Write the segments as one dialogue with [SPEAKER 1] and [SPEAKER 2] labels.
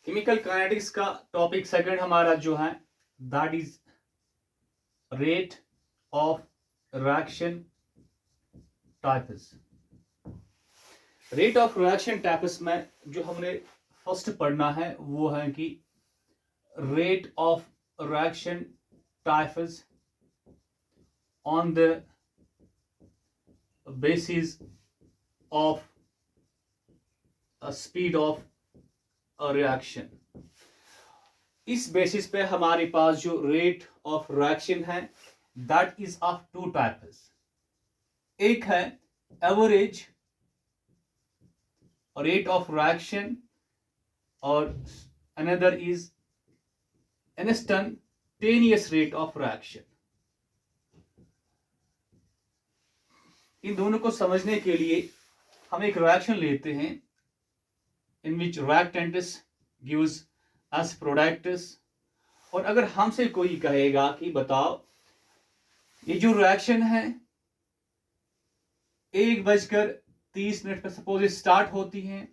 [SPEAKER 1] Chemical kinetics का topic second हमारा जो है that is rate of reaction types. Rate of reaction types में जो हमने फर्स्ट पढ़ना है वो है कि rate of reaction types on the basis of a speed of a reaction। इस बेसिस पे हमारे पास जो रेट ऑफ रिएक्शन है that is of two types. एक है एवरेज रेट ऑफ रिएक्शन और another is instantaneous rate of reaction. इन दोनों को समझने के लिए हम एक रिएक्शन लेते हैं इन विच रिएक्टेंट्स गिव्स एज प्रोडक्ट्स। और अगर हमसे कोई कहेगा कि बताओ ये जो रिएक्शन है 1:30 पर सपोज स्टार्ट होती है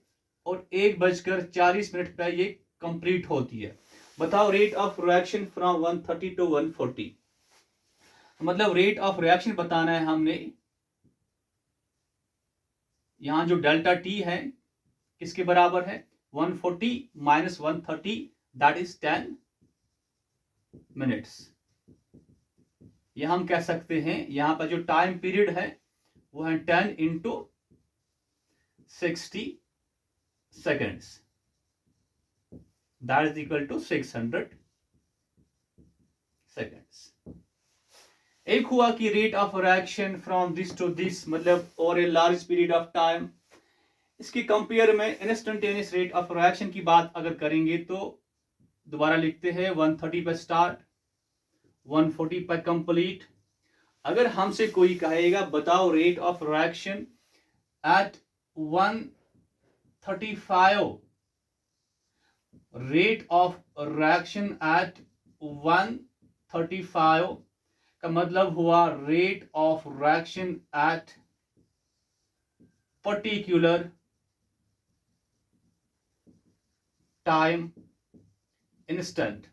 [SPEAKER 1] और 1:40 पर ये कंप्लीट होती है, बताओ rate of reaction from 130 to 140। मतलब रेट ऑफ रिएक्शन बताना है हमने। यहां जो डेल्टा टी है किसके बराबर है 140 माइनस 130 दैट इज 10 मिनट्स। यह हम कह सकते हैं यहां पर जो टाइम पीरियड है वो है 10 into 60 seconds that is equal to 600 seconds. एक हुआ कि rate of reaction from this to this मतलब over a large period of time. इसके कंपेयर में इंस्टेंटेनियस रेट ऑफ रिएक्शन की बात अगर करेंगे तो दोबारा लिखते हैं 130 पर स्टार्ट 140 पर कंप्लीट। अगर हमसे कोई कहेगा बताओ rate of reaction at 135, rate of reaction at 135 का मतलब हुआ rate of reaction at particular time instant.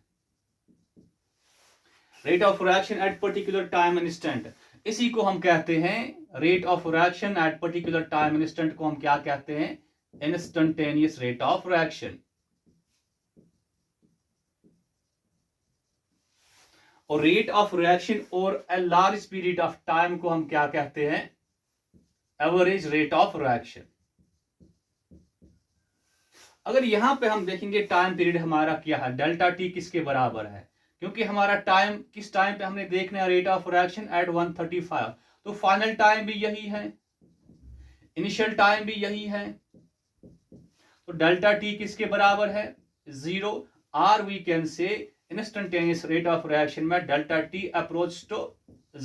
[SPEAKER 1] Rate of reaction at particular time instant, इसी को हम कहते हैं rate of reaction at particular time instant को हम क्या कहते हैं इंस्टेंटेनियस रेट ऑफ रिएक्शन। और रेट ऑफ रिएक्शन और a large period of time को हम क्या कहते हैं एवरेज रेट ऑफ रिएक्शन। अगर यहां पे हम देखेंगे टाइम पीरियड हमारा क्या है डेल्टा टी किसके बराबर है, क्योंकि हमारा टाइम किस टाइम पे हमने देखना है रेट ऑफ रिएक्शन एट 135, तो फाइनल टाइम भी यही है इनिशियल टाइम भी यही है, तो डेल्टा टी किसके बराबर है 0। R we can say instantaneous rate of reaction में डेल्टा टी अप्रोच टू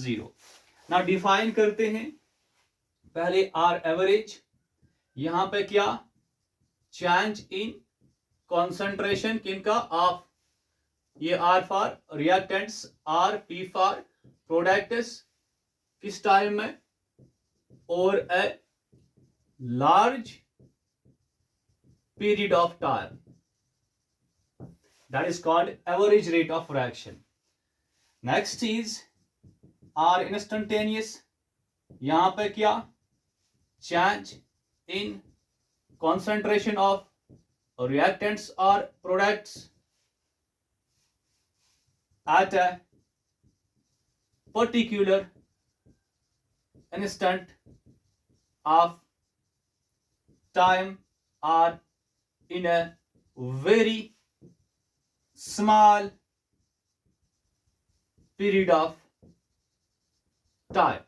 [SPEAKER 1] 0। ना डिफाइन करते हैं पहले आर एवरेज, यहां पे क्या चेंज इन कॉन्सेंट्रेशन किनका ऑफ, ये R for reactants R P for products किस टाइम में और a large period of time that is called average rate of reaction। next is R instantaneous, यहां पे क्या change in concentration of reactants or products at a particular instant of time or in a very small period of time।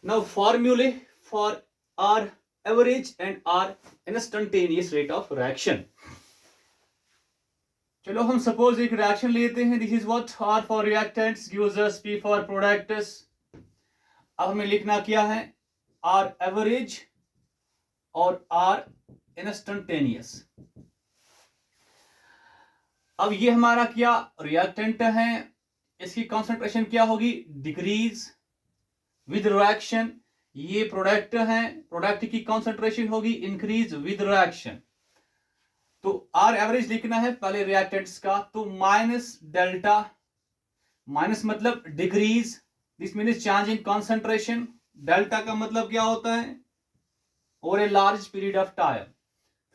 [SPEAKER 1] Now formulae for R average and R instantaneous rate of reaction। चलो हम suppose एक reaction लेते हैं, this is what R for reactants gives us P for products। अब हमें लिखना क्या है R एवरेज और R इंस्टेंटेनियस। अब ये हमारा क्या रिएक्टेंट है इसकी कॉन्सेंट्रेशन क्या होगी, डिक्रीज विद रिएक्शन। ये प्रोडक्ट है, प्रोडक्ट की कॉन्सेंट्रेशन होगी इंक्रीज विद रिएक्शन। तो आर एवरेज लिखना है पहले रिएक्टेंट्स का, तो माइनस डेल्टा, माइनस मतलब decrease, this means change in concentration. Delta का मतलब क्या होता है, over a large period of time.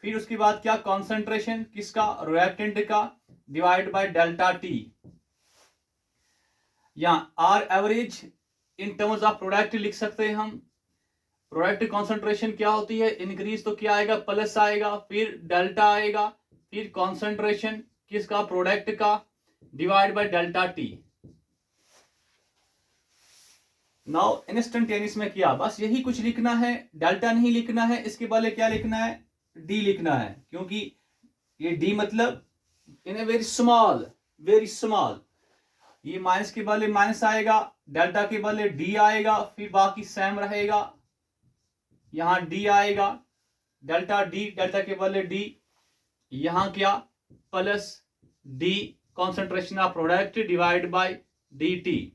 [SPEAKER 1] फिर उसके बाद क्या, कॉन्सेंट्रेशन किसका, रिएक्टेंट का, डिवाइड बाय डेल्टा टी। यहां R average in terms of product लिख सकते हैं हम। प्रोडक्ट कॉन्सेंट्रेशन क्या होती है, इंक्रीज, तो क्या आएगा, प्लस आएगा, फिर डेल्टा आएगा, फिर कॉन्सेंट्रेशन किसका, प्रोडक्ट का, divide by delta T. Now instantaneous में क्या, बस यही कुछ लिखना है, डेल्टा नहीं लिखना है, इसके पहले क्या लिखना है, डी लिखना है, क्योंकि ये डी मतलब in a very small, very small. ये माइनस के बदले माइनस आएगा, डेल्टा के बदले डी आएगा, फिर बाकी सेम रहेगा, यहां डी आएगा, डेल्टा डी, डेल्टा के बदले डी, यहां क्या, plus D concentration of product divide by D T.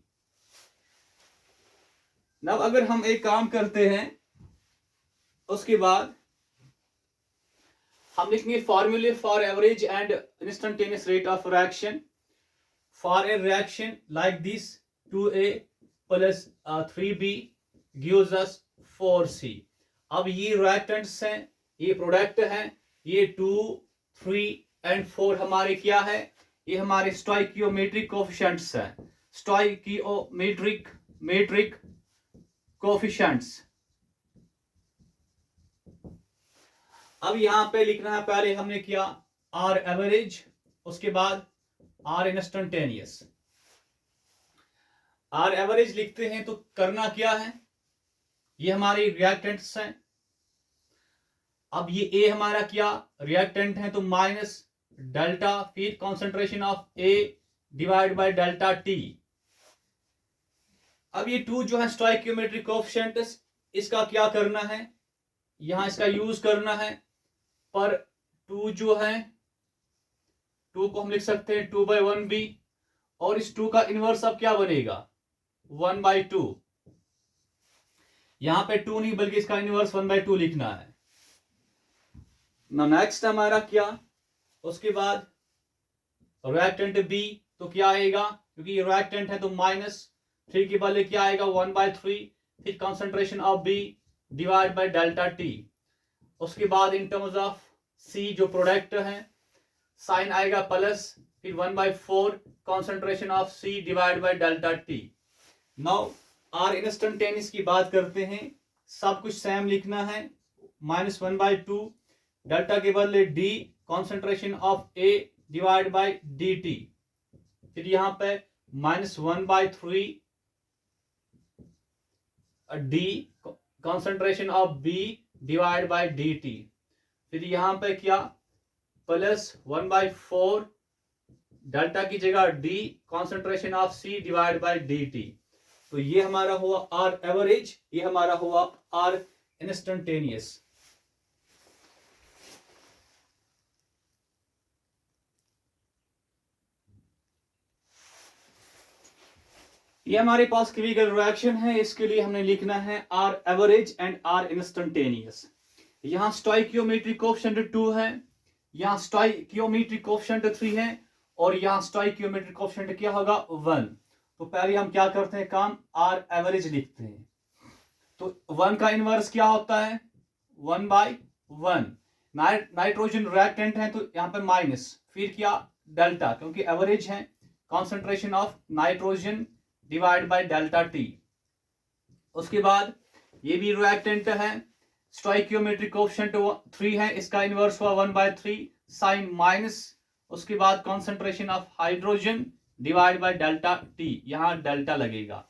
[SPEAKER 1] अब अगर हम एक काम करते हैं, उसके बाद हम लिखेंगे फॉर्मूले for average and instantaneous rate of reaction for a reaction like this 2a plus 3b gives us 4c। अब ये रिएक्टेंट्स हैं, ये प्रोडक्ट हैं, ये 2, 3 एंड 4 हमारे क्या है, ये हमारे स्टोइकियोमेट्रिक कोफिशिएंट्स हैं, स्टोइकियोमेट्रिक कोफिशिएंट्स। अब यहां पे लिखना है, पहले हमने किया आर एवरेज, उसके बाद आर इंस्टेंटेनियस। आर एवरेज लिखते हैं तो करना क्या है, ये हमारे रिएक्टेंट्स हैं। अब ये ए हमारा क्या रिएक्टेंट है, तो माइनस डेल्टा, फिर concentration of A divide by delta T. अब ये 2 जो है स्टोइकियोमेट्रिक कोएफिशिएंट, इसका क्या करना है, यहां इसका यूज करना है, पर 2 जो है, 2 को हम लिख सकते हैं 2/1b, और इस 2 का इनवर्स अब क्या बनेगा, 1/2। यहां पे 2 नहीं बल्कि इसका इनवर्स 1/2 लिखना है। नेक्स्ट हमारा क्या, उसके बाद रिएक्टेंट बी, तो क्या आएगा, क्योंकि रिएक्टेंट है तो -3 के बदले क्या आएगा, 1/3, फिर concentration of B divide by delta T. उसके बाद इन टर्म्स ऑफ सी जो प्रोडक्ट है, साइन आएगा प्लस, फिर 1/4 concentration of C divide by delta T. Now R instantaneous की बात करते हैं, सब कुछ सेम लिखना है, -1/2 डेल्टा के बदले D concentration of A divide by D T, फिर यहां पे -1/3 D concentration of B divide by D T, फिर यहां पे क्या, प्लस 1/4 डेल्टा की जगह D concentration of C divide by D T. तो ये हमारा हुआ आर एवरेज, ये हमारा हुआ आर इंस्टेंटेनियस। ये हमारे पास केमिकल रिएक्शन है, इसके लिए हमने लिखना है R average and R instantaneous. यहां स्टोइकियोमेट्रिक कोएफिशिएंट 2 है, यहां स्टोइकियोमेट्रिक कोएफिशिएंट 3 है, और यहां स्टोइकियोमेट्रिक कोएफिशिएंट क्या होगा, 1। तो पहले हम क्या करते हैं काम, आर एवरेज लिखते हैं। तो 1 का इनवर्स क्या होता है, 1/1। नाइट्रोजन रिएक्टेंट है तो यहां पे माइनस, फिर क्या, डेल्टा, क्योंकि एवरेज है, concentration of nitrogen divide by delta T. उसके बाद ये भी रिएक्टेंट है, स्टोइकियोमेट्रिक कोएफिशिएंट 3 है, इसका इनवर्स हुआ 1/3 साइन माइनस, उसके बाद concentration of hydrogen divide by delta T, यहां डेल्टा लगेगा।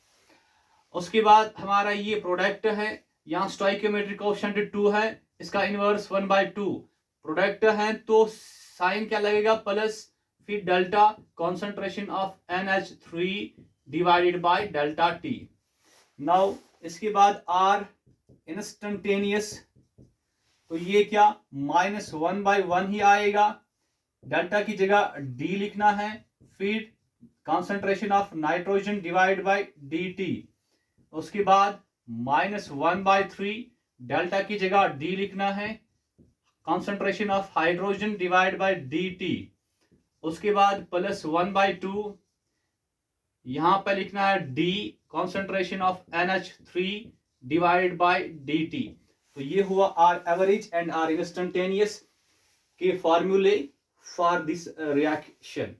[SPEAKER 1] उसके बाद हमारा ये प्रोडक्ट है, यहां स्टोइकियोमेट्रिक कोएफिशिएंट 2 है, इसका इनवर्स 1/2 प्रोडक्ट है, तो साइन क्या लगेगा, प्लस, फिर delta concentration of NH3 divided by delta T. Now इसके बाद आर इंस्टेंटेनियस, तो ये क्या, -1/1 ही आएगा, डेल्टा की जगह डी लिखना है, फिर concentration of nitrogen divide by dt, उसके बाद -1/3, डेल्टा की जगह d लिखना है, concentration of hydrogen divide by dt, उसके बाद +1/2, यहां पर लिखना है d, concentration of NH3 divide by dt। तो ये हुआ R average and R instantaneous के फॉर्मूले फॉर दिस रिएक्शन।